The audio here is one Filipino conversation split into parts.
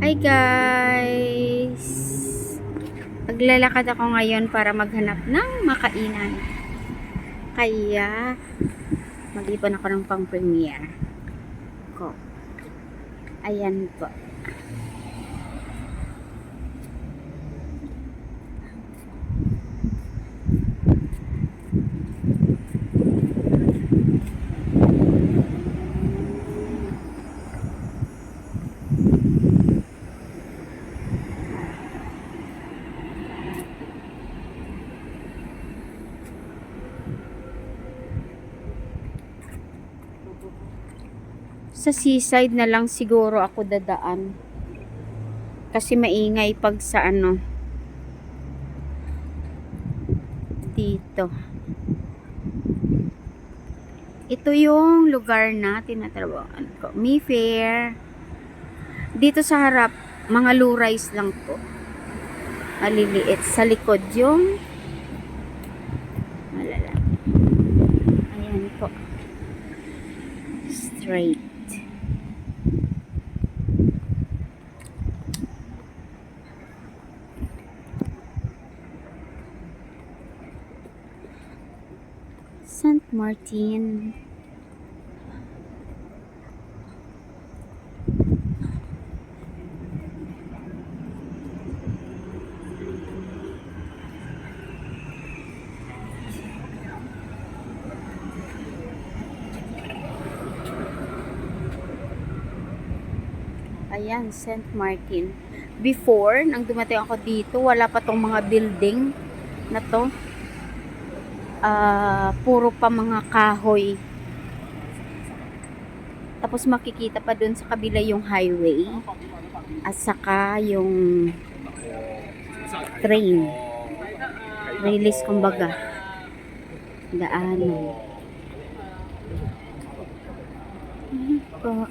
Hi guys! Maglalakad ako ngayon para maghanap ng makainan. Kaya, mag-ipon ako ng pang-premiere ko. Ayan po. Sa seaside na lang siguro ako dadaan. Kasi maingay pag sa dito. Ito yung lugar na tinatrabahan ko. Mayfair. Dito sa harap, mga lurais lang po. Maliliit. Sa likod yung malalaki. Ayan po. Straight. St. Martin. Ayan, St. Martin. Before, nang dumating ako dito, wala pa tong mga building na to. Puro pa mga kahoy. Tapos makikita pa dun sa kabila yung highway at saka yung train. Release kumbaga. Daanan. Ayan po.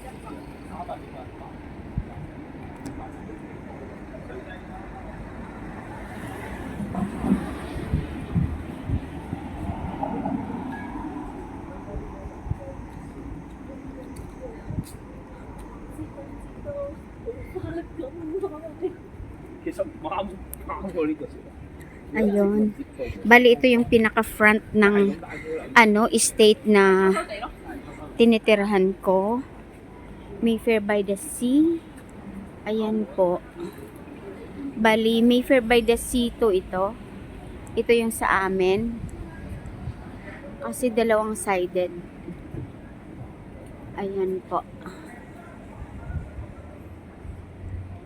Ayun. Bali ito yung pinaka-front ng estate na tinitirahan ko. Mayfair by the Sea. Ayan po. Bali Mayfair by the Sea to ito. Ito yung sa amin. Kasi dalawang sided. Ayan po.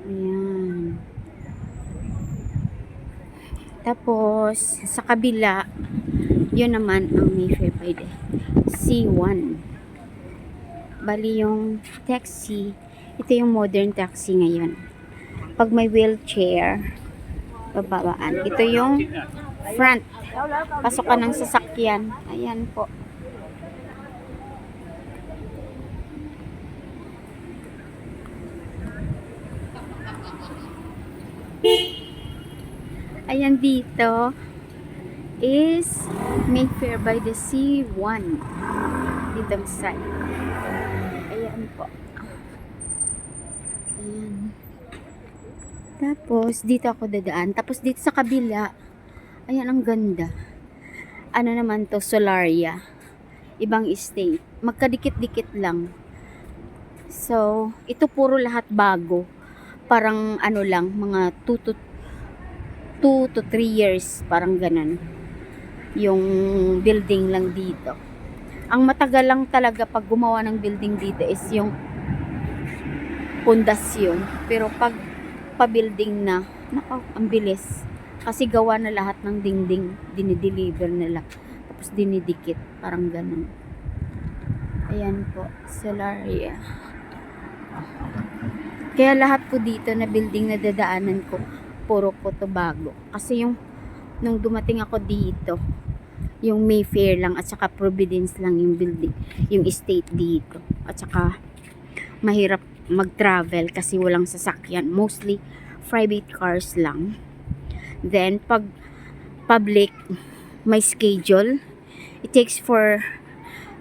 Ayan. Tapos, sa kabila, yun naman ang Mayfair by the C1. Bali yung taxi, ito yung modern taxi ngayon. Pag may wheelchair, bababaan. Ito yung front. Pasok ka ng sasakyan. Ayan po. Ayan dito is Mayfair by the Sea 1. Dito sa side. Ayan po. Ayan. Tapos dito ako dadaan. Tapos dito sa kabila, ayan ang ganda. Ano naman to, Solaria. Ibang estate. Magkadikit-dikit lang. So, ito puro lahat bago. Parang lang, mga 2 to 3 years, parang ganun. Yung building lang dito. Ang matagal lang talaga pag gumawa ng building dito is yung pundasyon. Pero pag pa-building na, ang bilis. Kasi gawa na lahat ng dingding, dinideliver nila. Tapos dinidikit, parang ganun. Ayan po, Solaria. Kaya lahat po dito na building na dadaanan ko, puro po to bago. Kasi nung dumating ako dito, yung Mayfair lang at saka Providence lang yung building, yung estate dito. At saka mahirap mag-travel kasi walang sasakyan. Mostly private cars lang. Then pag public, may schedule. It takes for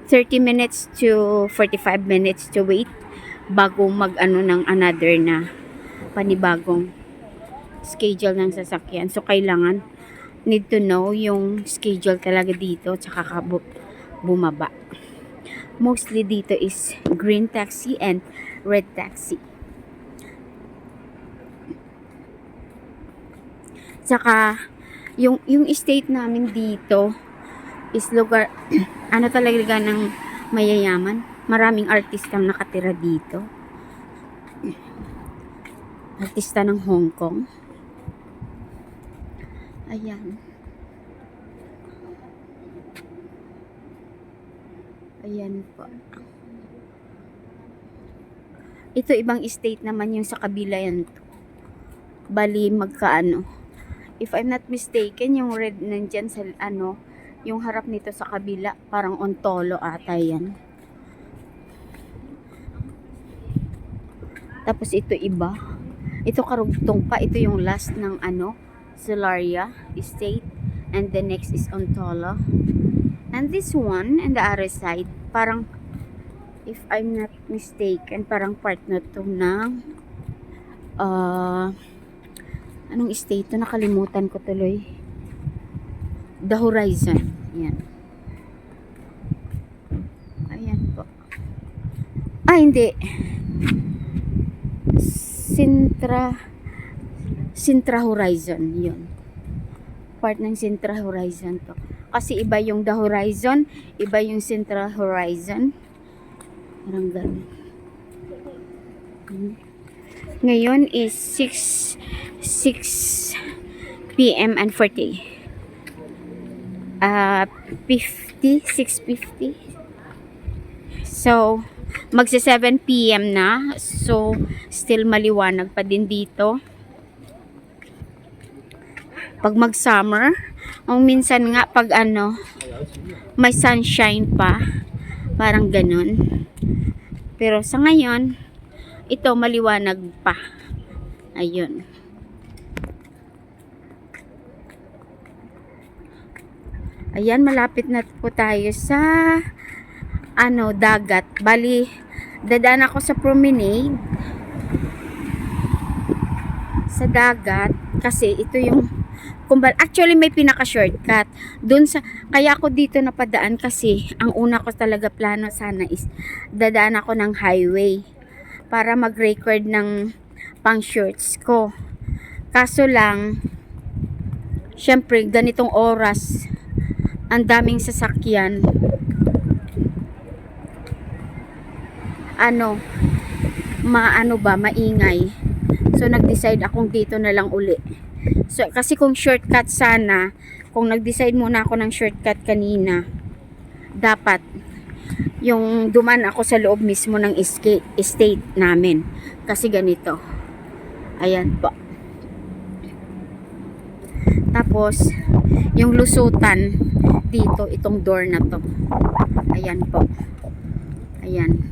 30 minutes to 45 minutes to wait bago ng another na panibagong schedule ng sasakyan. So, kailangan need to know yung schedule talaga dito tsaka ka bumaba. Mostly dito is green taxi and red taxi. Tsaka yung estate namin dito is lugar ano talaga ng mayayaman. Maraming artistang nakatira dito. Artista ng Hong Kong. Ayan. Ayan po. Ito ibang estate naman yung sa kabila yan. Bali magkaano. If I'm not mistaken, yung red nandyan sa ano, yung harap nito sa kabila, parang Ontolo ata yan. Tapos ito iba. Ito karugtong pa. Ito yung last ng ano, Solaria Estate. And the next is Ontolo. And this one, and the other side, parang, if I'm not mistaken, parang part na to ng, anong estate to? Nakalimutan ko tuloy. The Horizon. Ayan. Ayan po. Hindi. Sintra Horizon. Yun. Part ng Sintra Horizon to. Kasi iba yung The Horizon, iba yung Sintra Horizon. Parang ganun. Ngayon is 6 p.m. and 40. 6:50. So, magsa 7 p.m. na. So, still maliwanag pa din dito. Pag mag-summer, ang minsan nga pag ano, may sunshine pa. Parang ganun. Pero sa ngayon, ito maliwanag pa. Ayun. Ayan, malapit na po tayo sa ano, dagat. Bali, dadaan ako sa promenade sa dagat kasi ito yung actually may pinaka shortcut doon sa kaya ako dito napadaan kasi ang una ko talaga plano sana is dadaan ako ng highway para mag-record ng pang shorts ko. Kaso lang syempre ganitong oras ang daming sasakyan, maingay. So nag-decide akong dito na lang uli. So kasi kung shortcut sana, kung nag-decide muna ako ng shortcut kanina, dapat yung duman ako sa loob mismo ng estate namin. Kasi ganito. Ayan po. Tapos yung lusutan dito, itong door na to. Ayan po. Ayan.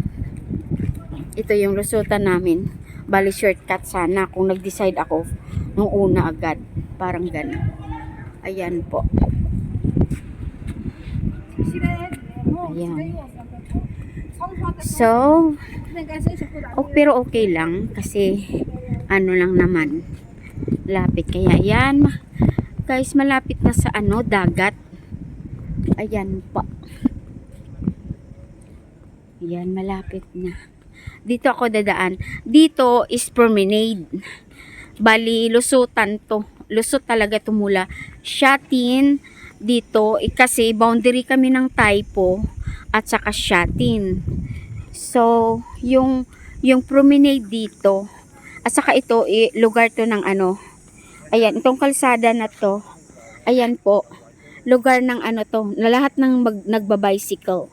Ito yung lusutan namin. Bali shortcut sana kung nag-decide ako nung una agad. Parang gano'n. Ayan po. Ayan. So, pero okay lang kasi ano lang naman. Lapit. Kaya yan. Guys, malapit na sa dagat. Ayan po. Ayan, malapit na. Dito ako dadaan. Dito is promenade. Bali, lusutan to. Lusot talaga to mula Shatin dito. Kasi boundary kami ng Taipo at saka Shatin. So, yung promenade dito at saka ito, lugar to ng ayan, itong kalsada na to. Ayan po. Lugar ng to. Lahat ng nagba-bicycle.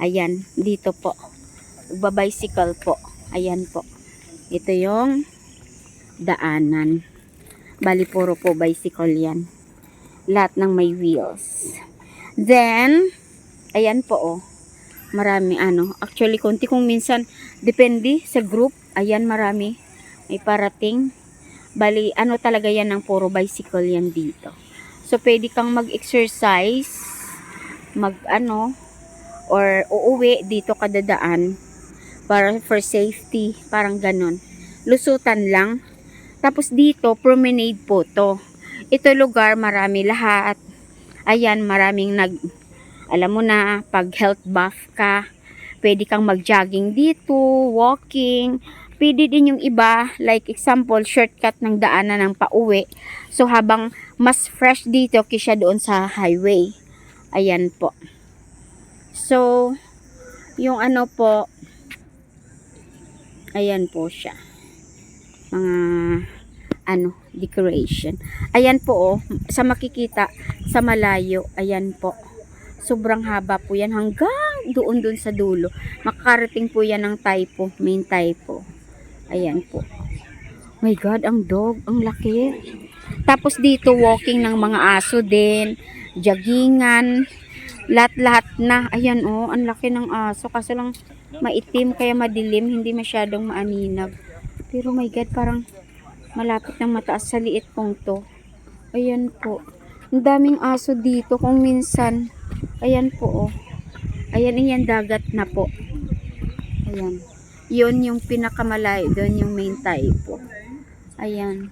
Ayan, dito po. Nagba-bicycle po. Ayan po. Ito yung daanan. Bali, puro po bicycle yan. Lahat ng may wheels. Then, ayan po marami Actually, konti kung minsan, depende sa group. Ayan, marami. May parating. Bali, talaga yan ng puro bicycle yan dito. So, pwede kang mag-exercise, or uuwi dito ka dadaan para for safety, parang ganon. Lusutan lang. Tapos dito, promenade po to. Ito lugar, marami lahat. Ayan, maraming alam mo na, pag health buff ka, pwede kang mag-jogging dito, walking. Pwede din yung iba, like example, shortcut ng daanan ng pauwi. So, habang mas fresh dito kaysa doon sa highway. Ayan po. So, yung ano po, ayan po siya. Mga decoration. Ayan po oh, sa makikita sa malayo, ayan po. Sobrang haba po yan hanggang doon sa dulo. Makakarating po yan ng Taipo, main Taipo. Ayan po. My God, ang dog, ang laki. Tapos dito walking ng mga aso din, joggingan, lahat-lahat na. Ayan oh, ang laki ng aso. Kaso lang maitim kaya madilim, hindi masyadong maaninag. Pero my God, parang malapit ng mataas sa liit pong to. Ayan po. Ang daming aso dito kung minsan. Ayan po oh. Ayan, iyan dagat na po. Ayan. Yun yung pinakamalayo. Doon yung main Taipo. Ayan.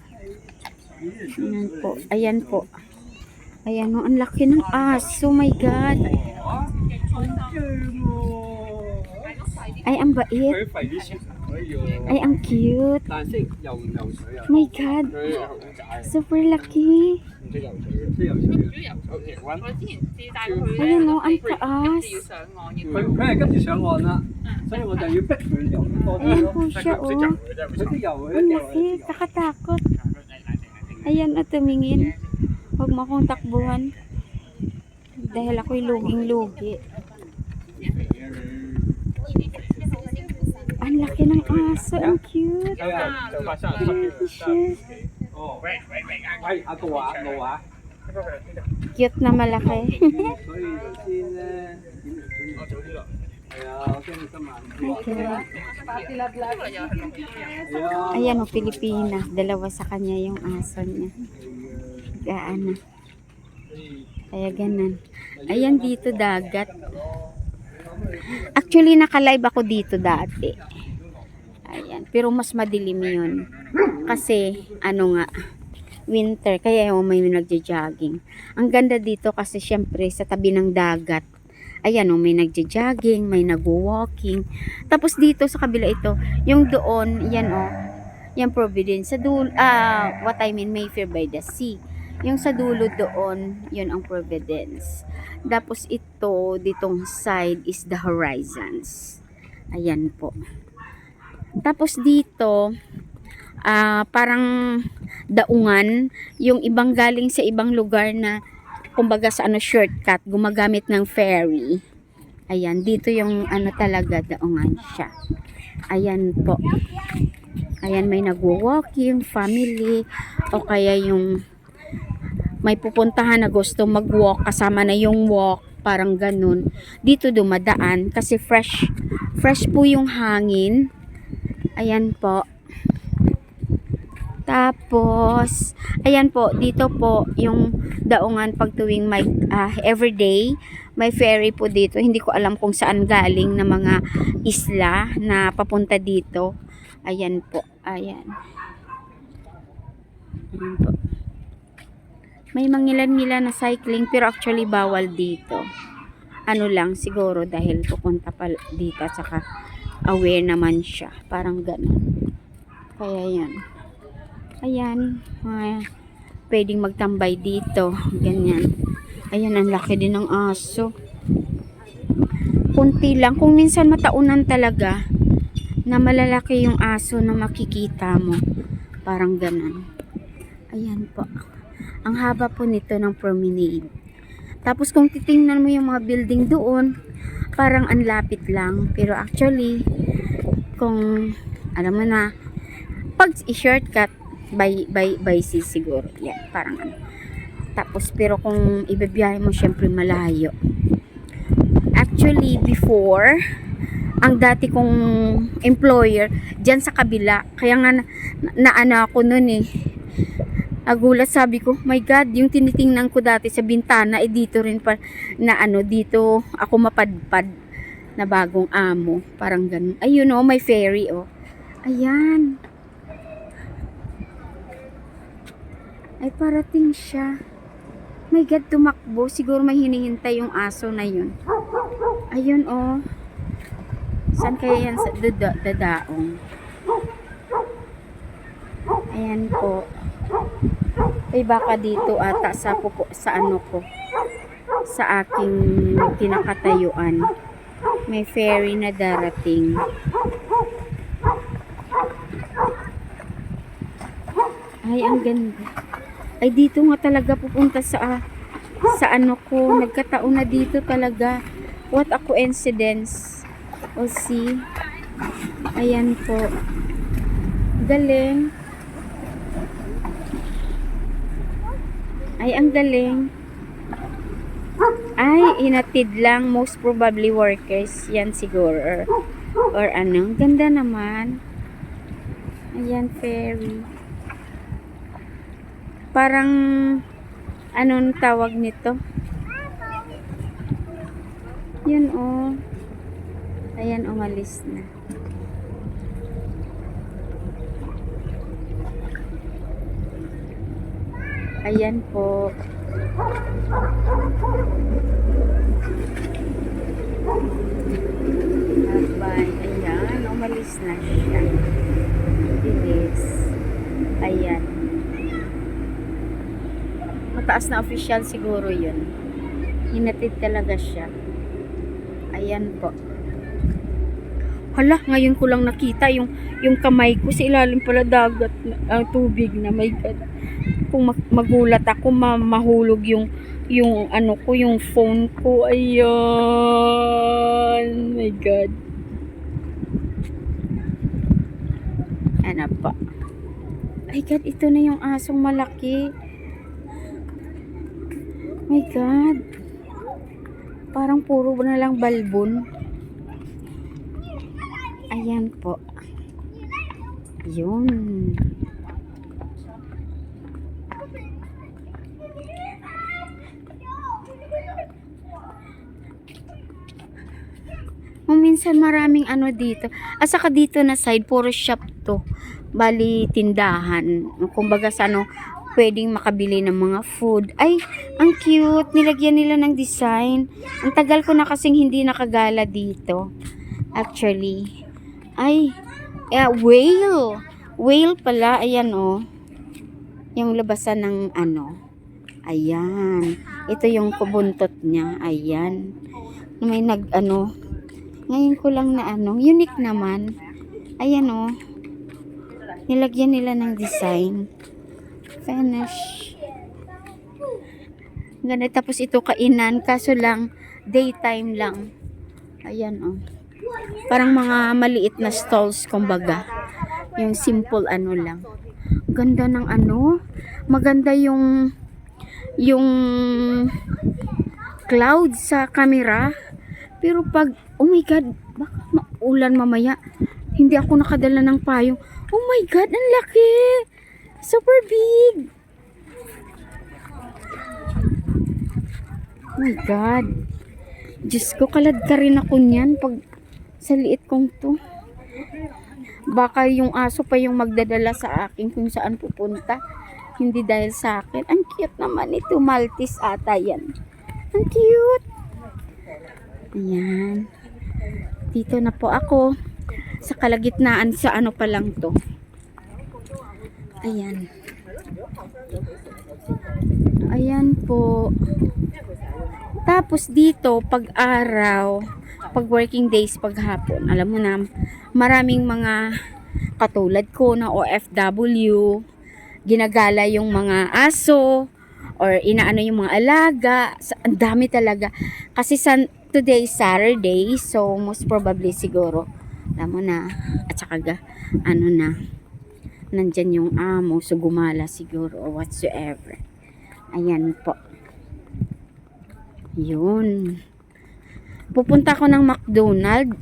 Ayan po. Ayan po. Ayan oh, ang laki ng aso. My God. Ay, ang bait. Ay, ang cute. My God. Super laki. Ayan o, ang taas. Ayan po siya o. Ang laki, nakatakot. Ayan o, tumingin. Huwag mo akong takbuhan. Dahil ako'y luging-lugi. Ang laki ng aso, ang cute. Cute na malaki. Ayan o, Pilipinas. Dalawa sa kanya yung aso niya. Gaano. Kaya ganun. Ayan dito dagat. Actually, naka-live ako dito dati. Ayan. Pero mas madilim yun. Kasi, winter. Kaya yung may nagja-jogging. Ang ganda dito kasi syempre sa tabi ng dagat. Ayan may nagja-jogging, may nagwo-walking. Tapos dito sa kabila ito, yung doon, yan yan Providence. Sa dulo, what I mean, Mayfair by the Sea. Yung sa dulo doon, yun ang Providence. Tapos ito, ditong side is the Horizons. Ayan po. Tapos dito, parang daungan, yung ibang galing sa ibang lugar na, kumbaga sa shortcut, gumagamit ng ferry. Ayan, dito yung talaga daungan siya. Ayan po. Ayan, may nagwo-walking, family, o kaya yung may pupuntahan na gusto mag-walk, kasama na yung walk, parang ganun. Dito dumadaan kasi fresh po yung hangin. Ayan po. Tapos, ayan po, dito po yung daungan pag tuwing may everyday, may ferry po dito. Hindi ko alam kung saan galing na mga isla na papunta dito. Ayan po, ayan. Ayan po. May mangilan-ngilan na cycling pero actually bawal dito. Ano lang siguro dahil pupunta pa dito at saka aware naman siya. Parang ganun. Kaya yan. Ayan. Pwedeng magtambay dito. Ganyan. Ayan, ang laki din ng aso. Kunti lang. Kung minsan mataunan talaga na malalaki yung aso na makikita mo. Parang ganun. Ayan po. Ang haba po nito ng promenade. Tapos kung titingnan mo yung mga building doon, parang ang lapit lang. Pero actually, kung alam mo na, pag i-shortcut, by sea siguro. Yan, parang Tapos, pero kung ibibiyahe mo, syempre malayo. Actually, before, ang dati kong employer, dyan sa kabila, kaya nga naano ako nun agulat, sabi ko, my God, yung tinitingnan ko dati sa bintana, dito rin pa, na dito ako mapadpad na bagong amo. Parang ganun. Ayun may ferry, Ayan. Ay, parating siya. My God, tumakbo. Siguro may hinihintay yung aso na yun. Ayun, oh. Saan kaya yan sa dadaong? Ayan po. Ay, baka dito ata sa ano ko. Sa aking pinakatayuan. May ferry na darating. Ay, ang ganda. Ay, dito nga talaga pupunta sa ano ko. Nagkataon na dito talaga. What a coincidence. O see. Ayan po. Galing. Ay, ang galing. Ay, inatid lang. Most probably workers. Yan siguro. Or ano. Ganda naman. Ayan, ferry. Parang, anong tawag nito? Yun, oh. Ayan, umalis na. Ayan po. Bye. Ayan, umalis na siya. Bilis. Ayan. Mataas na official siguro yun. Hinatid talaga siya. Ayan po. Hala, ngayon ko lang nakita yung kamay ko sa ilalim pala dagat, tubig na. My God. Kung magulat ako, mahulog yung ano ko, yung phone ko. Ayan. My God. Ano pa? Ay God, ito na yung asong malaki. My God. Parang puro na lang balbon. Ayan po. Yun. Minsan maraming ano dito. Saka dito na side, puro shop to. Bali, tindahan. Kumbaga sa ano, pwedeng makabili ng mga food. Ay, ang cute. Nilagyan nila ng design. Ang tagal ko na kasing hindi nakagala dito. Actually. Ay, whale. Whale pala. Ayan, oh. Yung labasan ng ano. Ayan. Ito yung kubuntot niya. Ayan. May ano. Ngayon ko lang na ano. Unique naman. Ayan, oh. Nilagyan nila ng design. Finish. Ganun. Tapos ito kainan. Kaso lang, daytime lang. Ayan, oh. Parang mga maliit na stalls, kumbaga. Yung simple ano lang. Ganda ng ano. Maganda yung cloud sa camera. Pero pag, oh my God, baka maulan mamaya. Hindi ako nakadala ng payong. Oh my God, ang laki. Super big. Oh my God. Diyos ko, kalad ka rin ako niyan pag sa liit kong to. Baka yung aso pa yung magdadala sa akin kung saan pupunta. Hindi dahil sa akin. Ang cute naman ito. Maltese ata yan. Ang cute. Ayan. Dito na po ako. Sa kalagitnaan sa ano pa lang to. Ayan. Ayan po. Tapos dito, pag araw, pag working days, pag hapon, alam mo na, maraming mga katulad ko na OFW, ginagala yung mga aso, or inaano yung mga alaga. Ang dami talaga. Kasi today is Saturday, so most probably siguro, alam mo na, at saka ano na, nandyan yung amo, so gumala siguro, or whatsoever. Ayan po. Yun. Pupunta ako ng McDonald's.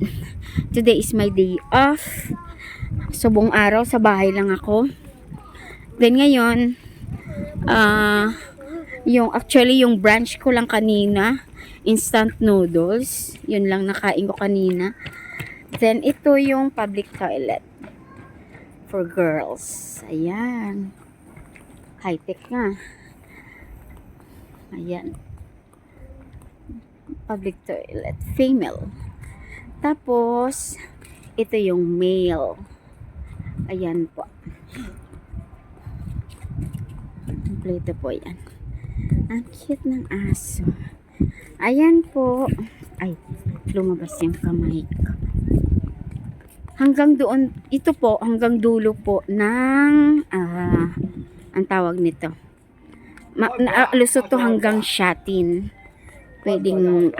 Today is my day off. So, buong araw sa bahay lang ako. Then, ngayon, yung brunch ko lang kanina, instant noodles. Yun lang nakain ko kanina. Then, ito yung public toilet for girls. Ayan. High-tech nga. Ayan. Public toilet. Female. Tapos, ito yung male. Ayan po. Kompleto po yan. Ang cute ng aso. Ayan po. Ay, lumabas yung kamay ko. Hanggang doon, ito po, hanggang dulo po ng, ang tawag nito. Lusot to hanggang Shatin. Pwedeng,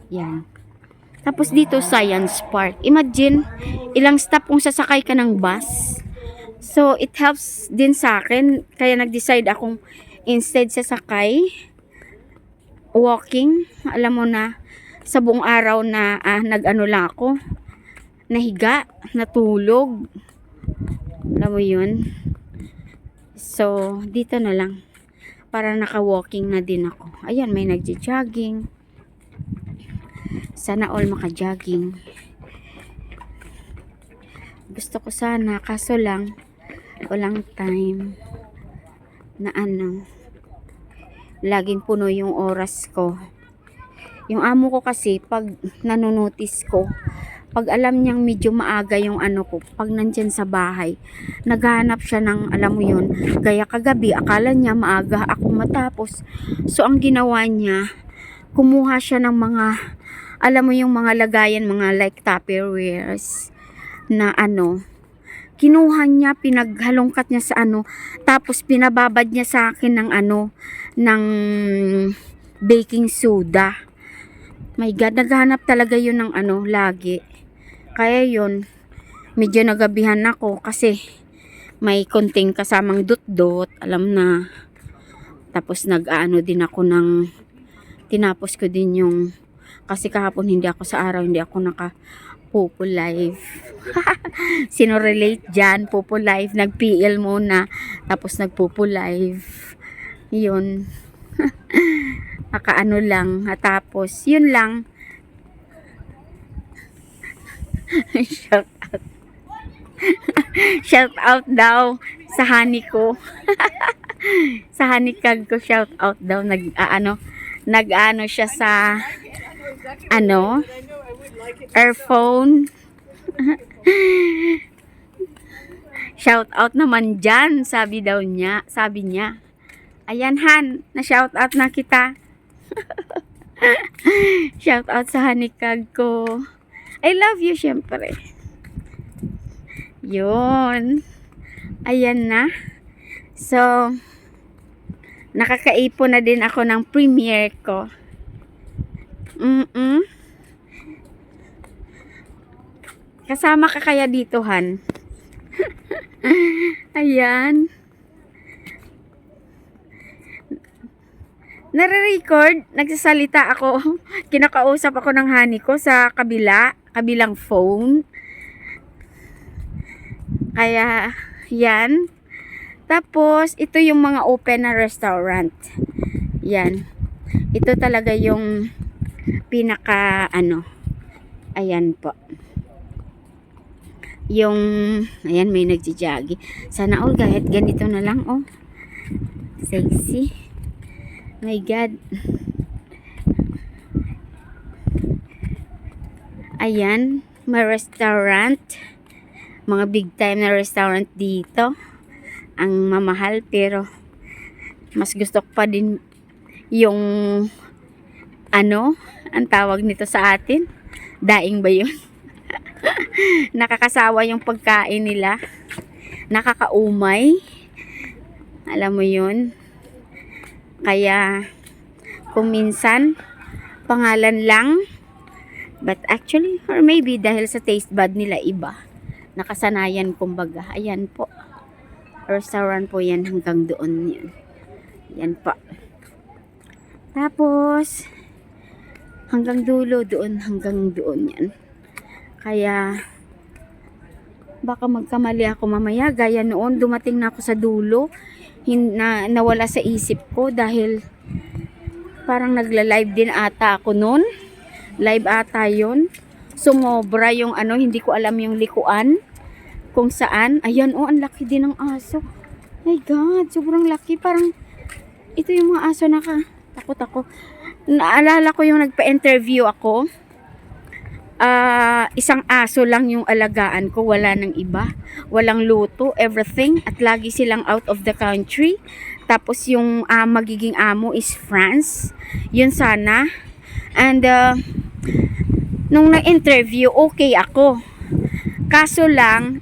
yan. Tapos dito, Science Park. Imagine, ilang stop kung sasakay ka ng bus. So, it helps din sa akin. Kaya nag-decide akong instead sasakay, walking. Alam mo na, sa buong araw na nag-ano lang ako, nahiga, natulog. Alam mo yun? So, dito na lang. Para naka-walking na din ako. Ayan, may nagja-jogging. Sana all maka-jogging. Gusto ko sana, kaso lang, walang time na laging puno yung oras ko. Yung amo ko kasi, pag nanonotice ko, pag alam niyang medyo maaga yung ko, pag nandyan sa bahay, naghahanap siya ng, alam mo yun, gaya kagabi, akala niya maaga ako matapos. So, ang ginawa niya, kumuha siya ng mga, alam mo yung mga lagayan, mga like Tupperwares, na kinuha niya, pinaghalongkat niya sa tapos pinababad niya sa akin ng ng baking soda. My God, naghahanap talaga yun ng lagi. Kaya yun, medyo nagabihan ako kasi may konting kasamang dot-dot, alam na. Tapos din ako ng, tinapos ko din yung, kasi kahapon hindi ako sa araw, hindi ako Popo Live. Sino relate dyan? Popo Live. Nag-PL muna. Tapos nag-Popo Live. Yun. Lang. Tapos, yun lang. Shout out. Shout out daw sa honey ko. Sa hanikag ko, shout out daw. Nag-ano siya sa earphone. Shout out naman dyan, sabi niya. Ayan Han, na shout out na kita. Shout out sa hanikag ko. I love you syempre. Yun. Ayan na. So, nakakaipon na din ako ng premiere ko. Kasama ka kaya dito, Han? Ayan. Nare-record, nagsasalita ako. Kinakausap ako ng honey ko sa kabilang phone. Kaya, yan. Tapos, ito yung mga open na restaurant. Yan. Ito talaga yung pinaka, ayan po. Yung, ayan, may nagjijagi. Sana all, kahit ganito na lang, oh. Sexy. My God. Ayan, may restaurant. Mga big time na restaurant dito. Ang mamahal, pero mas gusto ko pa din yung ang tawag nito sa atin. Daing ba yun? Nakakasawa yung pagkain nila. Nakakaumay. Alam mo yun? Kaya, kung minsan, pangalan lang. But actually, or maybe dahil sa taste bud nila iba. Nakasanayan kumbaga. Ayan po. Restaurant po yan hanggang doon yan. Yan po. Tapos, hanggang dulo doon, hanggang doon yan. Kaya, baka magkamali ako mamaya. Gaya noon, dumating na ako sa dulo. Nawala sa isip ko dahil parang nagla-live din ata ako noon. Live ata yun. Sumobra yung hindi ko alam yung likuan. Kung saan. Ayan, ang laki din ng aso. My God, sobrang laki. Parang, ito yung mga aso takot ako. Naalala ko yung nagpa-interview ako. Isang aso lang yung alagaan ko, wala nang iba. Walang luto, everything. At lagi silang out of the country. Tapos yung magiging amo is France. Yun sana. And, nung na-interview, okay ako. Kaso lang,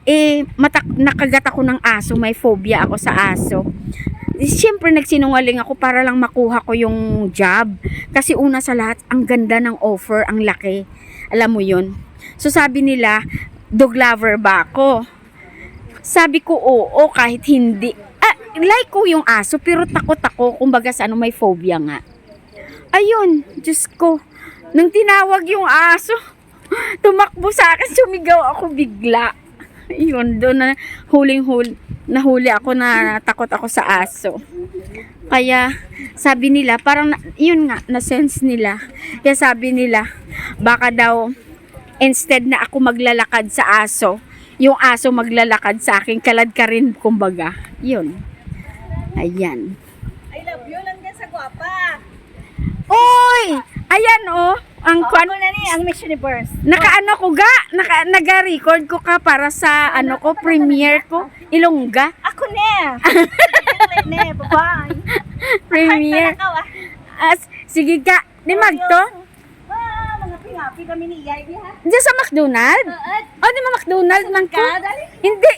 nakagat ako ng aso, may phobia ako sa aso. Siyempre nagsinungaling ako para lang makuha ko yung job. Kasi una sa lahat, ang ganda ng offer, ang laki. Alam mo yun. So sabi nila, dog lover ba ako? Sabi ko, oo, kahit hindi. Like ko yung aso, pero takot ako, kumbaga sa may phobia nga. Ayun, Diyos ko. Nung tinawag yung aso, tumakbo sa akin, sumigaw ako bigla. Yun, doon na nahuli ako na takot ako sa aso. Kaya sabi nila, parang yun nga, na-sense nila. Kaya sabi nila, baka daw instead na ako maglalakad sa aso, yung aso maglalakad sa akin, kalad ka rin kumbaga. Yun. Ayan. I love you lang din sa guwapa. Oy! Ayan oh, ang Ako na ni, ang Miss Universe. nakaano ko ga, naga-record ko ka para sa ko, premiere ko, Ilongga. Ako na. Ne, bye-bye. Premiere. Sige ka, ni Magto. Mga pingapi kami ni Iyay, ha? Diyan sa McDonald? O, di ba McDonald man ko? Dali.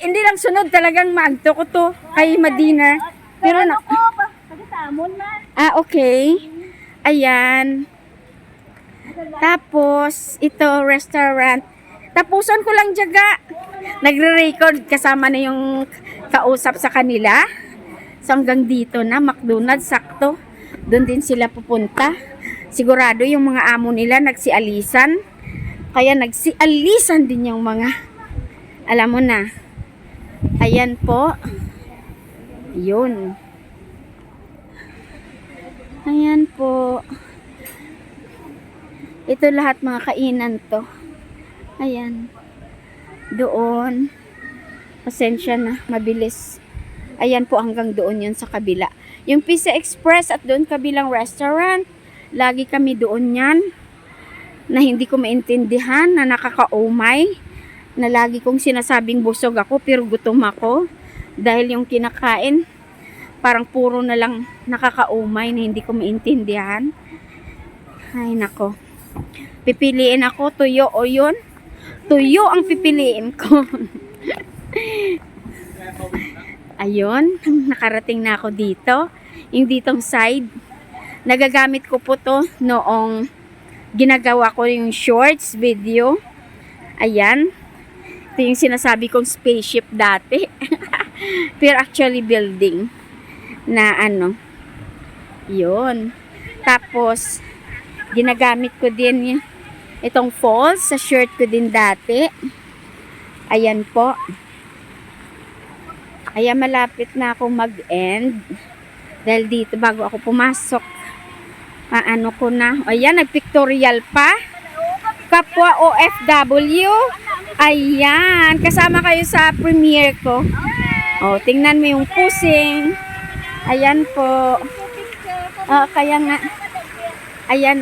Hindi lang sunod talagang Magto ko to, kay Madina. Pero ano ko, pagkasamon man. Okay. Ayan. Tapos, ito, restaurant. Tapusan ko lang jaga. Nagre-record kasama na yung kausap sa kanila. So, hanggang dito na, McDonald's, sakto. Doon din sila pupunta. Sigurado yung mga amo nila nagsialisan. Kaya nagsialisan din yung mga, alam mo na. Ayan po. Yun. Ayan po. Ito lahat mga kainan to. Ayan. Doon. Pasensya na. Mabilis. Ayan po hanggang doon yun sa kabila. Yung Pizza Express at doon kabilang restaurant. Lagi kami doon yan. Na hindi ko maintindihan. Na nakakaumay. Na lagi kong sinasabing busog ako pero gutom ako. Dahil yung kinakain parang puro na lang nakakaumay na hindi ko maintindihan. Ay nako. Pipiliin ako, tuyo o yun. Tuyo ang pipiliin ko. Ayun, nakarating na ako dito. Yung ditong side, nagagamit ko po to noong ginagawa ko yung shorts video. Ayan. Ito yung sinasabi kong spaceship dati. Pero actually building na yun. Tapos ginagamit ko din itong falls sa shirt ko din dati. Ayan po. Ayan, malapit na ako mag-end. Dahil dito bago ako pumasok, ko na. Ayan, nagpictorial pa. Kapwa OFW. Ayan, kasama kayo sa premiere ko. O, tingnan mo yung pusing. Ayan po. Kaya nga. Ayan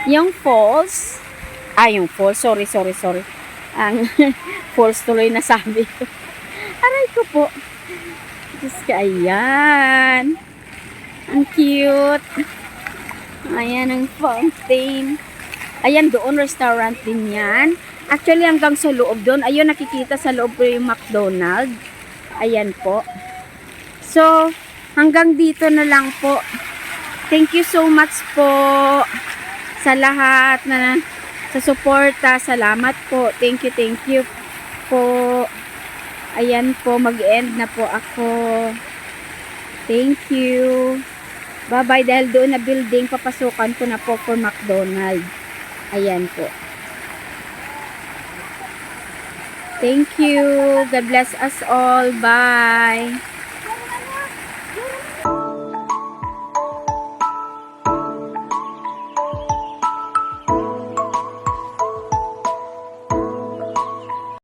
yung falls. Yung falls. Sorry. Ang falls tuloy na sabi ko. Aray ko po. Diyos ka, ayan. Ang cute. Ayan ang fountain. Ayan, doon restaurant din yan. Actually, hanggang sa loob doon. Ayun, nakikita sa loob ko yung McDonald's. Ayan po. So, hanggang dito na lang po. Thank you so much po sa lahat na sa suporta. Salamat po. Thank you po. Ayan po, mag-end na po ako. Thank you. Bye-bye. Dahil doon na building, papasukan ko na po for McDonald's. Ayan po. Thank you. God bless us all. Bye.